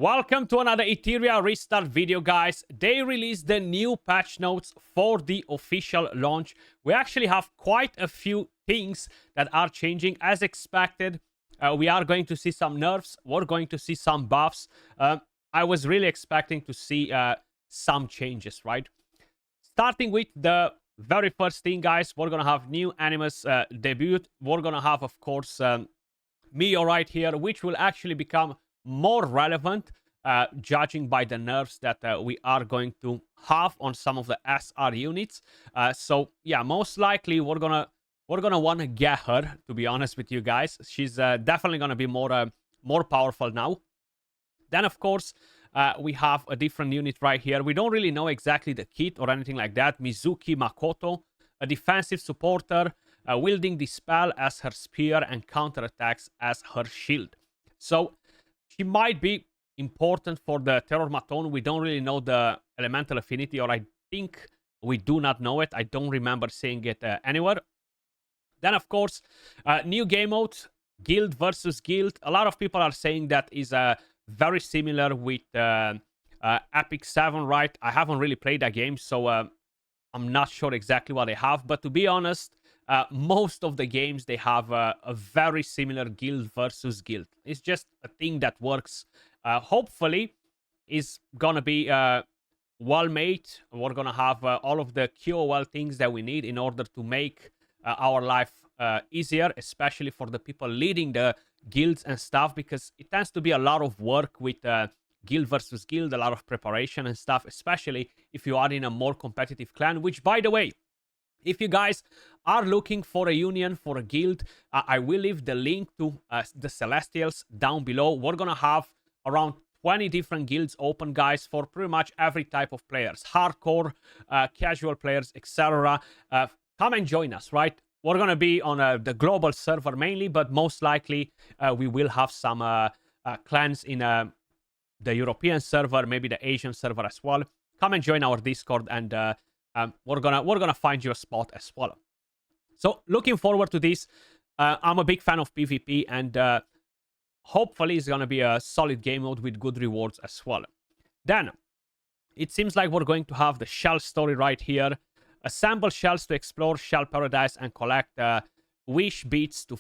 Welcome to another Etheria restart video, guys. They released the new patch notes for the official launch. We actually have quite a few things that are changing as expected. We are going to see some nerfs. We're going to see some buffs. I was really expecting to see some changes, right? Starting with the very first thing, guys, we're going to have new Animus debut. We're going to have, of course, Mio right here, which will actually become more relevant, judging by the nerfs that we are going to have on some of the SR units. So yeah, most likely we're gonna want to get her. To be honest with you guys, she's definitely gonna be more powerful now. Then of course we have a different unit right here. We don't really know exactly the kit or anything like that. Mizuki Makoto, a defensive supporter, wielding the spell as her spear and counterattacks as her shield. So she might be important for the Terror Maton. We don't really know the elemental affinity, or I think we do not know it. I don't remember seeing it anywhere. Then, of course, new game mode, Guild versus Guild. A lot of people are saying that is very similar with Epic 7, right? I haven't really played that game, so I'm not sure exactly what they have. But to be honest, most of the games, they have a very similar Guild versus Guild. It's just a thing that works. Hopefully, is gonna be well made. We're gonna have all of the QOL things that we need in order to make our life easier, especially for the people leading the guilds and stuff, because it tends to be a lot of work with Guild versus Guild, a lot of preparation and stuff, especially if you are in a more competitive clan, which, by the way, if you guys are looking for a union, for a guild, I will leave the link to the Celestials down below. We're gonna have around 20 different guilds open, guys, for pretty much every type of players, hardcore, casual players, etc. Come and join us, right? We're gonna be on the global server mainly, but most likely we will have some clans in the European server, maybe the Asian server as well. Come and join our Discord, and we're gonna find you a spot as well. So looking forward to this. I'm a big fan of PvP, and hopefully it's gonna be a solid game mode with good rewards as well. Then it seems like we're going to have the Shell story right here. Assemble shells to explore Shell Paradise and collect wish beads to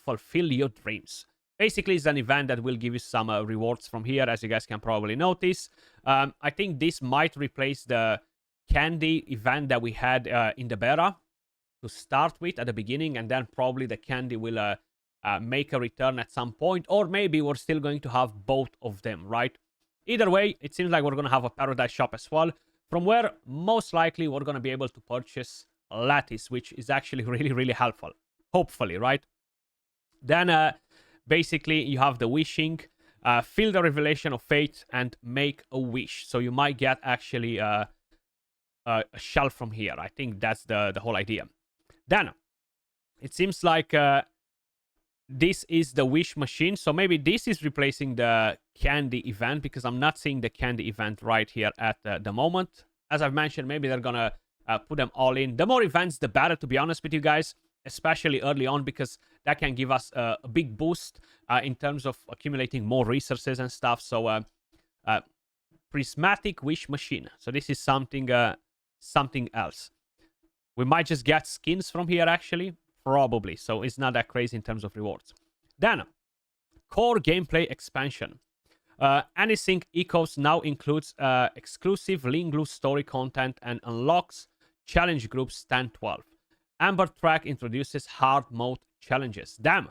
fulfill your dreams. Basically, it's an event that will give you some rewards from here, as you guys can probably notice. I think this might replace the candy event that we had in the beta to start with at the beginning, and then probably the candy will make a return at some point, or maybe we're still going to have both of them, right? Either way, it seems like we're going to have a Paradise shop as well, from where most likely we're going to be able to purchase Lattice, which is actually really helpful, hopefully, right? Then basically you have the wishing, fill the revelation of fate and make a wish. So you might get actually a shell from here. I think that's the whole idea. Then it seems like this is the wish machine, so maybe this is replacing the candy event, because I'm not seeing the candy event right here at the moment. As I've mentioned, maybe they're gonna put them all in. The more events, the better, to be honest with you guys, especially early on, because that can give us a big boost in terms of accumulating more resources and stuff. So prismatic wish machine. So this is something else. We might just get skins from here, actually. Probably. So it's not that crazy in terms of rewards. Then, core gameplay expansion. Anything Ecos now includes exclusive Linglu story content and unlocks challenge groups 10-12. Amber Track introduces hard mode challenges. Damn.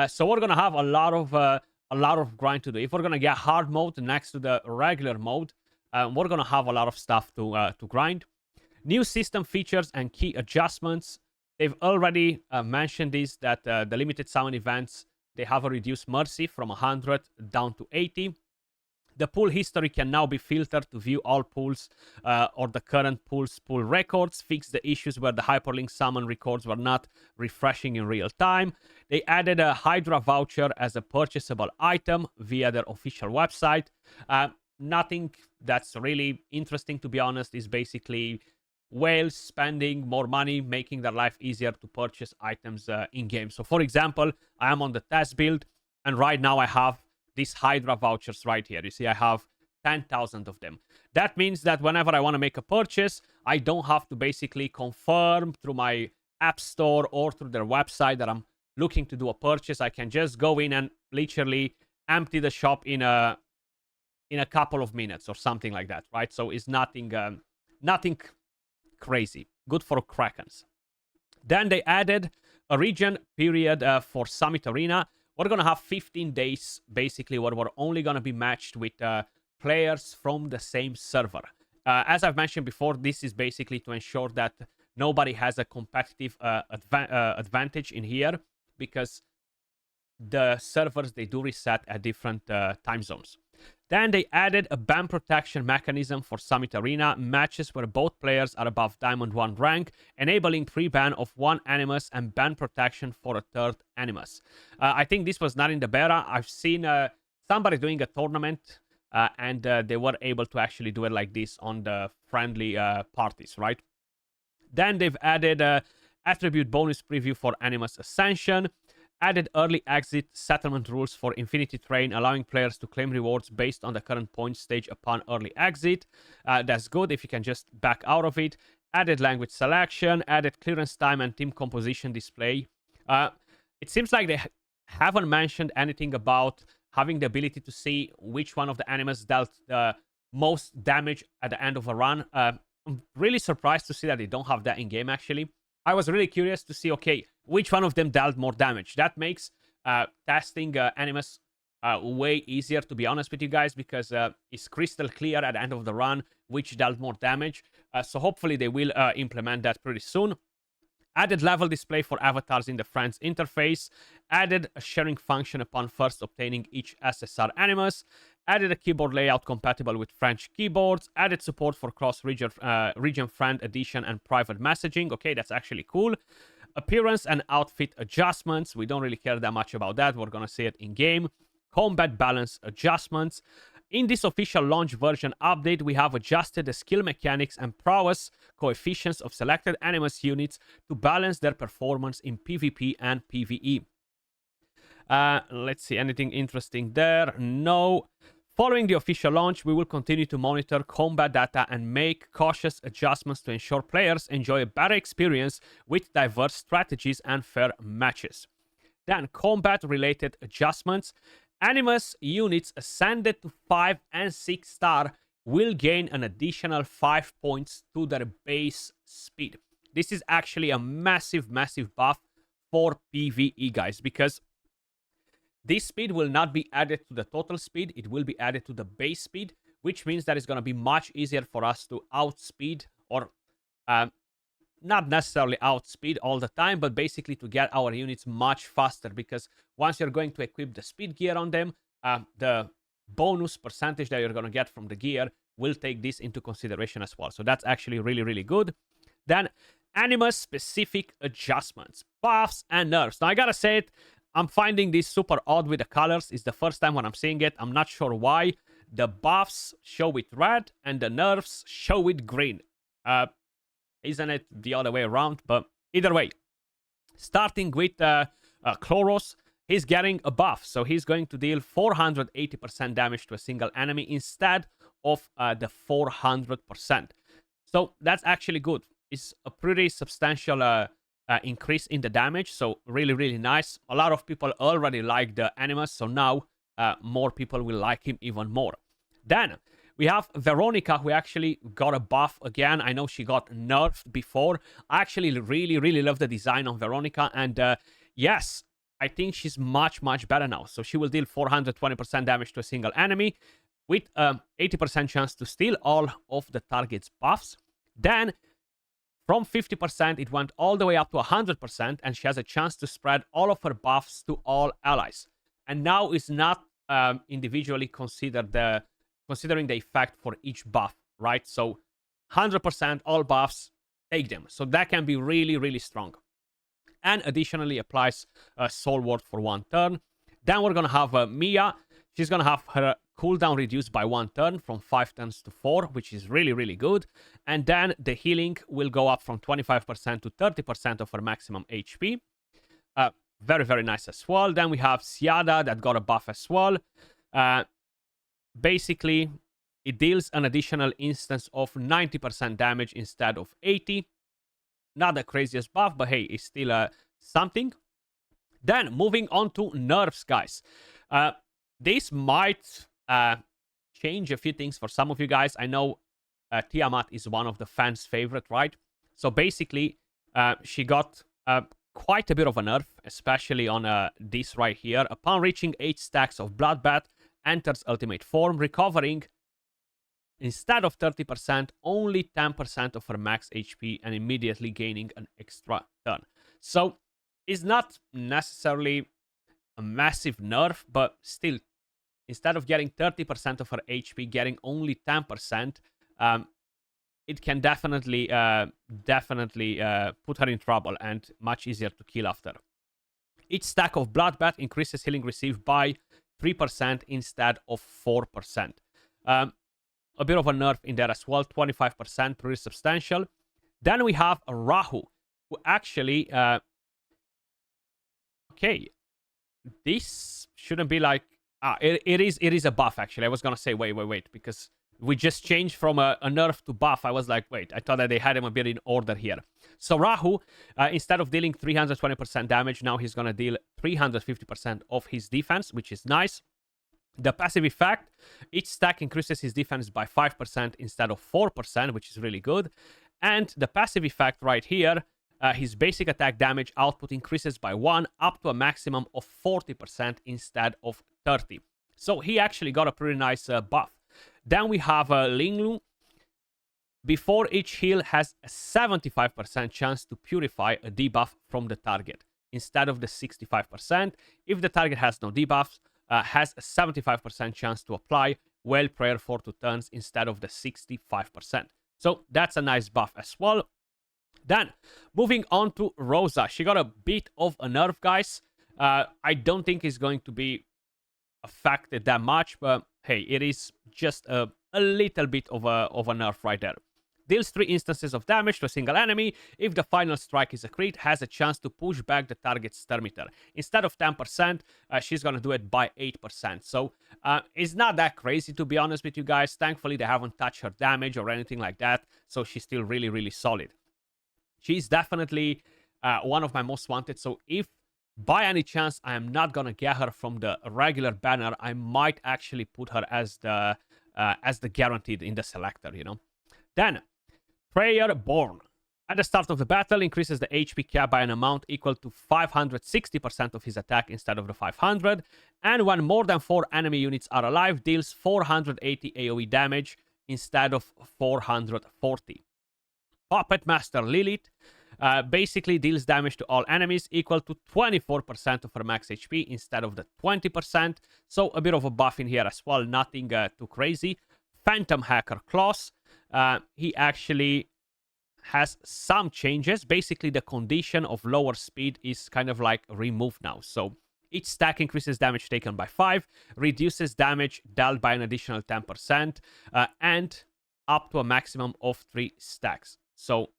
So we're gonna have a lot of grind to do. If we're gonna get hard mode next to the regular mode, we're gonna have a lot of stuff to grind. New system features and key adjustments. They've already mentioned this, that the limited summon events, they have a reduced mercy from 100 down to 80. The pool history can now be filtered to view all pools or the current pool's pool records, fix the issues where the hyperlink summon records were not refreshing in real time. They added a Hydra voucher as a purchasable item via their official website. Nothing that's really interesting, to be honest. Is basically whales spending more money, making their life easier to purchase items in game. So for example, I am on the test build, and right now I have these Hydra vouchers right here. You see, I have 10,000 of them. That means that whenever I want to make a purchase, I don't have to basically confirm through my app store or through their website that I'm looking to do a purchase. I can just go in and literally empty the shop in a couple of minutes or something like that, right? So it's nothing crazy. Good for Krakens. Then they added a region period for Summit Arena. We're gonna have 15 days basically where we're only gonna be matched with players from the same server. As I've mentioned before, this is basically to ensure that nobody has a competitive advantage in here, because the servers, they do reset at different time zones. Then they added a ban protection mechanism for Summit Arena matches where both players are above Diamond 1 rank, enabling pre-ban of one Animus and ban protection for a third Animus. I think this was not in the beta. I've seen somebody doing a tournament and they were able to actually do it like this on the friendly parties, right? Then they've added attribute bonus preview for Animus Ascension, added early exit settlement rules for Infinity Train, allowing players to claim rewards based on the current point stage upon early exit. That's good if you can just back out of it. Added language selection, added clearance time and team composition display. It seems like they haven't mentioned anything about having the ability to see which one of the Animus dealt the most damage at the end of a run. I'm really surprised to see that they don't have that in game, actually. I was really curious to see, okay, which one of them dealt more damage. That makes testing Animus way easier, to be honest with you guys, because it's crystal clear at the end of the run which dealt more damage. So hopefully they will implement that pretty soon. Added level display for avatars in the Friends interface. Added a sharing function upon first obtaining each SSR Animus. Added a keyboard layout compatible with French keyboards. Added support for cross-region friend addition and private messaging. Okay, that's actually cool. Appearance and outfit adjustments. We don't really care that much about that. We're going to see it in-game. Combat balance adjustments. In this official launch version update, we have adjusted the skill mechanics and prowess coefficients of selected Animus units to balance their performance in PvP and PvE. Let's see, anything interesting there? No. Following the official launch, we will continue to monitor combat data and make cautious adjustments to ensure players enjoy a better experience with diverse strategies and fair matches. Then, combat-related adjustments. Animus units ascended to 5 and 6 star will gain an additional 5 points to their base speed. This is actually a massive, massive buff for PvE, guys, because this speed will not be added to the total speed. It will be added to the base speed, which means that it's going to be much easier for us to outspeed, or not necessarily outspeed all the time, but basically to get our units much faster, because once you're going to equip the speed gear on them, the bonus percentage that you're going to get from the gear will take this into consideration as well. So that's actually really, really good. Then Animus specific adjustments, buffs and nerfs. Now I gotta say it, I'm finding this super odd with the colors. It's the first time when I'm seeing it. I'm not sure why. The buffs show with red and the nerfs show with green. Isn't it the other way around? But either way, starting with Chloros, he's getting a buff. So he's going to deal 480% damage to a single enemy instead of the 400%. So that's actually good. It's a pretty substantial increase in the damage. So really, really nice. A lot of people already like the Animus. So now more people will like him even more. Then we have Veronica, who actually got a buff again. I know she got nerfed before. I actually really, really love the design of Veronica. And yes, I think she's much, much better now. So she will deal 420% damage to a single enemy with 80% chance to steal all of the target's buffs. Then from 50%, it went all the way up to 100%. And she has a chance to spread all of her buffs to all allies. And now it's not individually considering the effect for each buff, right? So 100% all buffs, take them. So that can be really, really strong. And additionally applies Soul Ward for 1 turn. Then we're going to have Mia. She's going to have her cooldown reduced by 1 turn from 5 turns to 4, which is really, really good. And then the healing will go up from 25% to 30% of her maximum HP. Very, very nice as well. Then we have Siada that got a buff as well. Basically, it deals an additional instance of 90% damage instead of 80. Not the craziest buff, but hey, it's still something. Then, moving on to nerfs, guys. This might change a few things for some of you guys. I know Tiamat is one of the fans' favorite, right? So basically, she got quite a bit of a nerf, especially on this right here. Upon reaching 8 stacks of Bloodbath, enters ultimate form, recovering, instead of 30%, only 10% of her max HP and immediately gaining an extra turn. So, it's not necessarily a massive nerf, but still, instead of getting 30% of her HP, getting only 10%, it can definitely put her in trouble and much easier to kill after. Each stack of Bloodbath increases healing received by 3% instead of 4%. A bit of a nerf in there as well, 25%, pretty substantial. Then we have Rahu, who actually... okay, this shouldn't be like... it is a buff, actually. I was going to say, wait, because we just changed from a nerf to buff. I was like, wait, I thought that they had him a bit in order here. So Rahu, instead of dealing 320% damage, now he's going to deal 350% of his defense, which is nice. The passive effect, each stack increases his defense by 5% instead of 4%, which is really good. And the passive effect right here, his basic attack damage output increases by 1 up to a maximum of 40% instead of 30%. So he actually got a pretty nice buff. Then we have Linglu. Before each heal has a 75% chance to purify a debuff from the target, instead of the 65%. If the target has no debuffs, has a 75% chance to apply Well Prayer for 2 turns instead of the 65%. So that's a nice buff as well. Then, moving on to Rosa. She got a bit of a nerf, guys. I don't think it's going to be affected that much, but hey, it is just a little bit of a nerf right there. Deals 3 instances of damage to a single enemy. If the final strike is a crit, has a chance to push back the target's turn meter. Instead of 10%, she's gonna do it by 8%. So it's not that crazy, to be honest with you guys. Thankfully, they haven't touched her damage or anything like that, so she's still really, really solid. She's definitely one of my most wanted, so if by any chance I am not gonna get her from the regular banner, I might actually put her as the guaranteed in the selector, you know. Then, Freya Born. At the start of the battle, increases the HP cap by an amount equal to 560% of his attack instead of the 500, and when more than 4 enemy units are alive, deals 480 AoE damage instead of 440. Puppet Master Lilith basically deals damage to all enemies equal to 24% of her max HP instead of the 20%, so a bit of a buff in here as well, nothing too crazy. Phantom Hacker Claws. He actually has some changes. Basically, the condition of lower speed is kind of like removed now. So each stack increases damage taken by 5, reduces damage dealt by an additional 10%, and up to a maximum of 3 stacks. So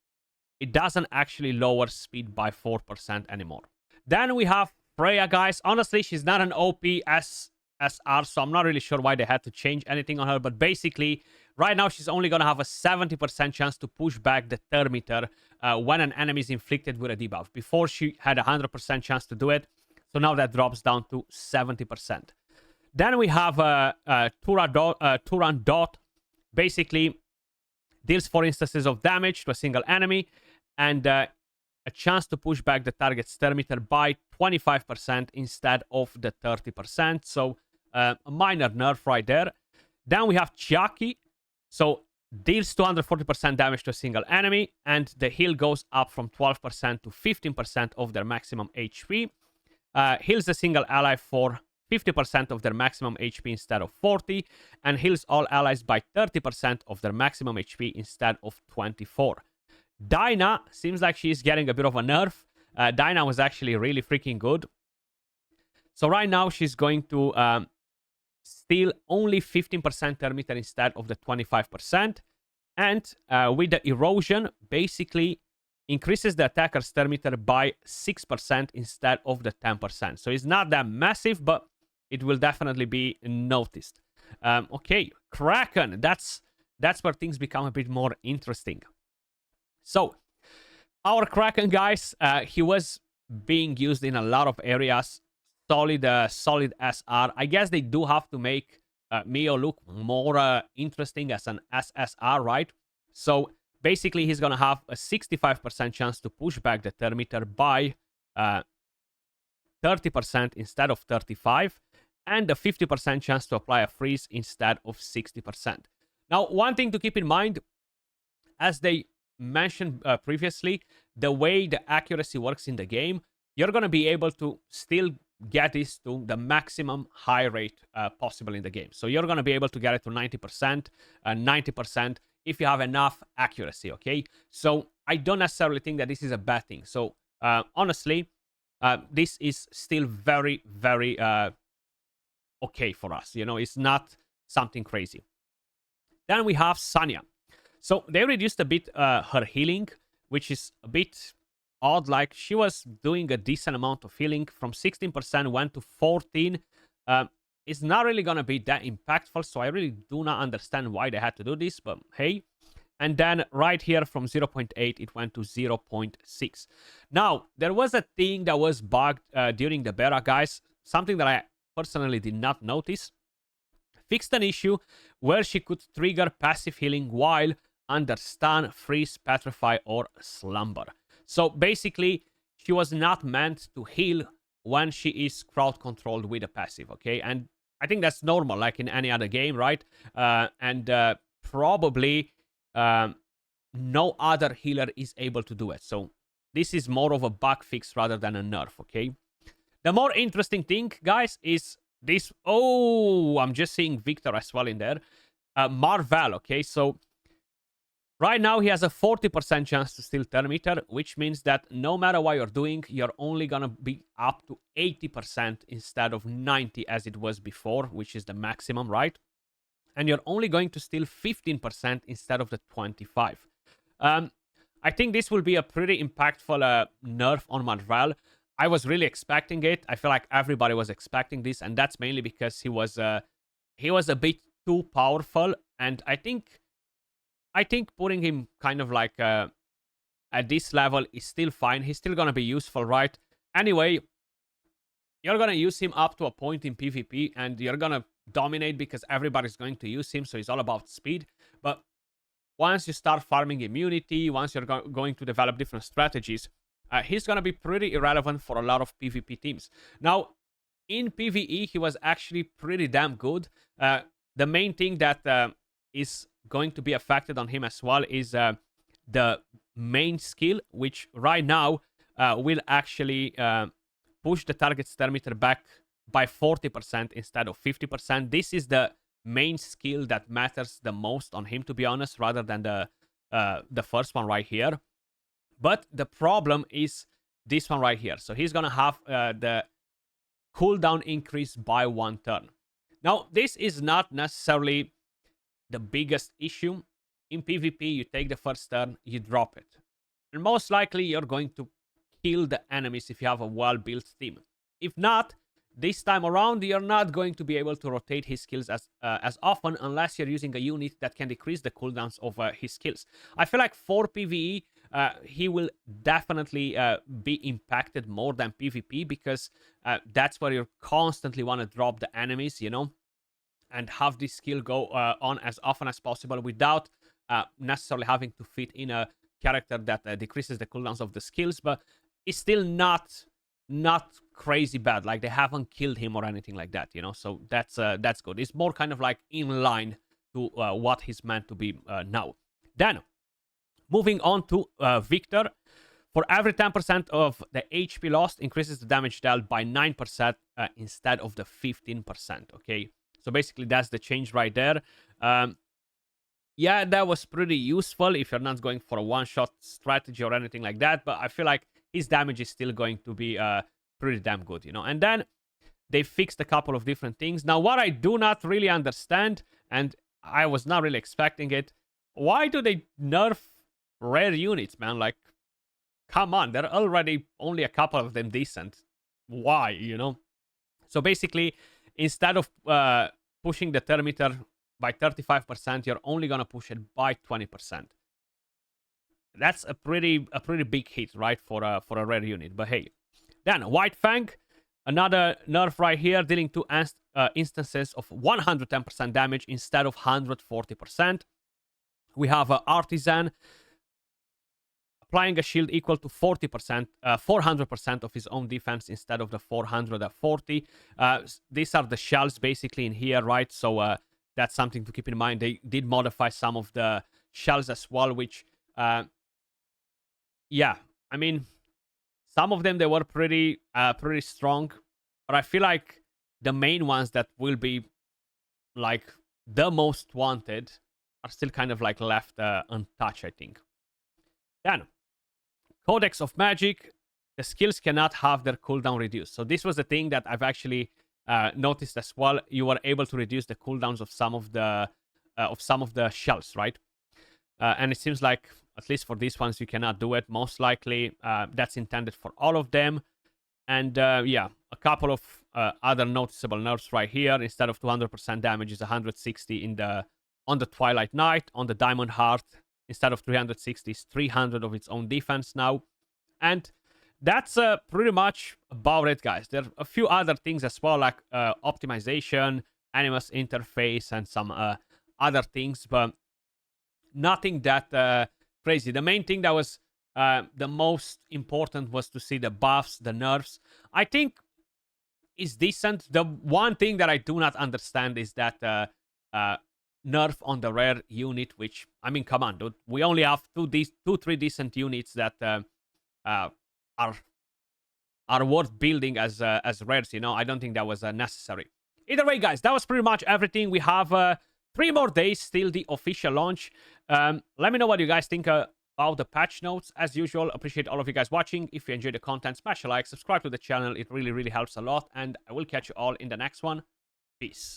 it doesn't actually lower speed by 4% anymore. Then we have Freya, guys. Honestly, she's not an OP SR, so I'm not really sure why they had to change anything on her, but basically, right now she's only gonna have a 70% chance to push back the turn meter when an enemy is inflicted with a debuff. Before, she had a 100% chance to do it, so now that drops down to 70%. Then we have Turan Dot. Basically, deals 4 instances of damage to a single enemy, and a chance to push back the target's turn meter by 25% instead of the 30%. So a minor nerf right there. Then we have Chiaki. So deals 240% damage to a single enemy, and the heal goes up from 12% to 15% of their maximum HP. Heals a single ally for 50% of their maximum HP instead of 40, and heals all allies by 30% of their maximum HP instead of 24. Dina seems like she's getting a bit of a nerf. Dina was actually really freaking good. So right now she's going to steal only 15% turn meter instead of the 25%. And with the erosion, basically increases the attacker's turn meter by 6% instead of the 10%. So it's not that massive, but it will definitely be noticed. Okay, Kraken. That's where things become a bit more interesting. So, our Kraken, guys, he was being used in a lot of areas. Solid SR. I guess they do have to make Mio look more interesting as an SSR, right? So basically, he's gonna have a 65% chance to push back the Thermitter by 30% instead of 35, and a 50% chance to apply a freeze instead of 60%. Now, one thing to keep in mind, as they mentioned previously, the way the accuracy works in the game, you're going to be able to still get this to the maximum high rate possible in the game. So you're going to be able to get it to 90%, 90% if you have enough accuracy, okay? So I don't necessarily think that this is a bad thing. So honestly, this is still very, very okay for us. You know, it's not something crazy. Then we have Sanya. So they reduced a bit her healing, which is a bit odd. Like, she was doing a decent amount of healing. From 16% went to 14. It's not really going to be that impactful, so I really do not understand why they had to do this, but hey. And then right here from 0.8, it went to 0.6. Now, there was a thing that was bugged during the beta, guys. Something that I personally did not notice. Fixed an issue where she could trigger passive healing while under stun, freeze, petrify, or slumber. So basically, she was not meant to heal when she is crowd controlled with a passive, okay? And I think that's normal, like in any other game, right? And probably no other healer is able to do it. So this is more of a bug fix rather than a nerf, okay? The more interesting thing, guys, is this. Oh, I'm just seeing Victor as well in there. Marvel, okay? So right now, he has a 40% chance to steal Thermitter, which means that no matter what you're doing, you're only going to be up to 80% instead of 90 as it was before, which is the maximum, right? And you're only going to steal 15% instead of the 25. I think this will be a pretty impactful nerf on Marvel. I was really expecting it. I feel like everybody was expecting this, and that's mainly because he was a bit too powerful, and I think putting him kind of like at this level is still fine. He's still going to be useful, right? Anyway, you're going to use him up to a point in PvP, and you're going to dominate because everybody's going to use him, so it's all about speed. But once you start farming immunity, once you're going to develop different strategies, he's going to be pretty irrelevant for a lot of PvP teams. Now, in PvE, he was actually pretty damn good. The main thing that is going to be affected on him as well is the main skill, which right now will actually push the target's Thermitter back by 40% instead of 50%. This is the main skill that matters the most on him, to be honest, rather than the first one right here. But the problem is this one right here. So he's gonna have the cooldown increase by 1 turn. Now, this is not necessarily the biggest issue. In PvP, you take the first turn, you drop it. And most likely, you're going to kill the enemies if you have a well-built team. If not, this time around, you're not going to be able to rotate his skills as often unless you're using a unit that can decrease the cooldowns of his skills. I feel like for PvE, he will definitely be impacted more than PvP because that's where you constantly want to drop the enemies, you know, and have this skill go on as often as possible without necessarily having to fit in a character that decreases the cooldowns of the skills, but it's still not crazy bad. Like, they haven't killed him or anything like that, you know, so that's good. It's more kind of like in line to what he's meant to be now. Then, moving on to Victor. For every 10% of the HP lost, increases the damage dealt by 9% instead of the 15%, okay? So basically, that's the change right there. Yeah, that was pretty useful if you're not going for a one-shot strategy or anything like that, but I feel like his damage is still going to be pretty damn good, you know? And then they fixed a couple of different things. Now, what I do not really understand, and I was not really expecting it, why do they nerf rare units, man? Like, come on, there are already only a couple of them decent. Why, you know? So basically, instead of pushing the thermometer by 35%, you're only gonna push it by 20%. That's a pretty big hit, right, for a rare unit. But hey, then White Fang, another nerf right here, dealing 2 instances of 110% damage instead of 140%. We have Artisan, applying a shield equal to 40%, 400% of his own defense instead of the 440. These are the shells basically in here, right? So that's something to keep in mind. They did modify some of the shells as well, which, yeah, I mean, some of them, they were pretty strong, but I feel like the main ones that will be like the most wanted are still kind of like left untouched, I think. Then, Codex of Magic, the skills cannot have their cooldown reduced. So this was the thing that I've actually noticed as well. You were able to reduce the cooldowns of some of the shells, right? And it seems like, at least for these ones, you cannot do it. Most likely, that's intended for all of them. And yeah, a couple of other noticeable nerfs right here. Instead of 200% damage, is 160 on the Twilight Knight. On the Diamond Heart, instead of 360, is 300 of its own defense now. And that's pretty much about it, guys. There are a few other things as well, like optimization, Animus interface, and some other things, but nothing that crazy. The main thing that was the most important was to see the buffs, the nerfs. I think is decent. The one thing that I do not understand is that nerf on the rare unit, which, I mean, come on, dude. We only have three decent units that are worth building as rares, you know. I don't think that was necessary. Either way, guys, that was pretty much everything. We have 3 more days till the official launch. Let me know what you guys think about the patch notes. As usual, appreciate all of you guys watching. If you enjoyed the content, smash a like, subscribe to the channel. It really helps a lot. And I will catch you all in the next one. Peace.